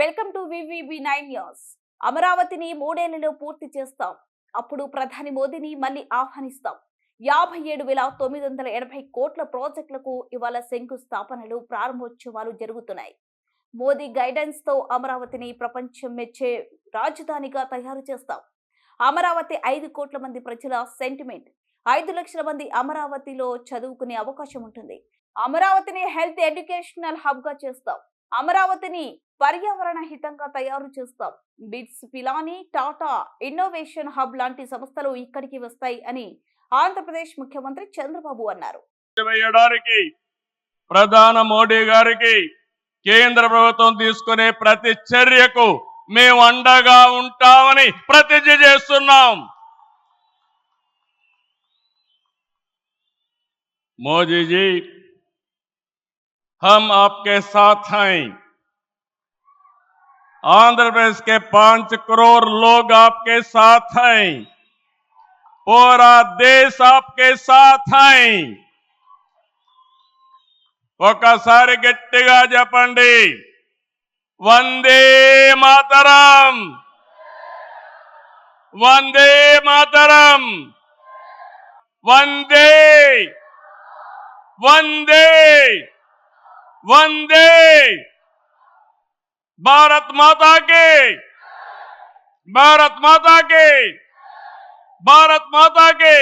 Welcome to వివిబి9 news. అమరావతిని 3 ఏళ్లలో పూర్తి చేస్తాం. అప్పుడు ప్రధాని మోదీని మళ్ళీ ఆహ్వానిస్తాం. 57,980 కోట్ల ప్రాజెక్టులకు ఇవాళ శంకుస్థాపనలు, ప్రారంభోత్సవాలు జరుగుతున్నాయి. మోదీ గైడెన్స్ తో అమరావతిని ప్రపంచం మెచ్చే రాజధానిగా తయారు చేస్తాం. అమరావతి 5 కోట్ల మంది ప్రజల సెంటిమెంట్. 5 లక్షల మంది అమరావతిలో చదువుకునే అవకాశం ఉంటుంది. అమరావతిని హెల్త్ ఎడ్యుకేషనల్ హబ్ గా చేస్తాం. అమరావతిని పర్యావరణ హితంగా తయారు చేస్తాం. Bits, Pilani, Tata innovation hub లాంటి సంస్థలు ఇక్కడికి వస్తాయి అని ఆంధ్రప్రదేశ్ ముఖ్యమంత్రి చంద్రబాబు అన్నారు. ప్రధాని మోడీ గారికి కేంద్ర ప్రభుత్వం తీసుకునే ప్రతి చర్యకు మేము అండగా ఉంటామని ప్రతిజ్ఞ చేస్తున్నాం. मोदी जी, हम आपके साथ हैं. आंध्र प्रदेश के 5 करोड़ लोग आपके साथ हैं. पूरा देश आपके साथ हैं. ఒకసారి గట్టిగా చెప్పండి, వందే మాతరం, వందే మాతరం, వందే వందే వందే. भारत माता की, भारत माता की, भारत माता की.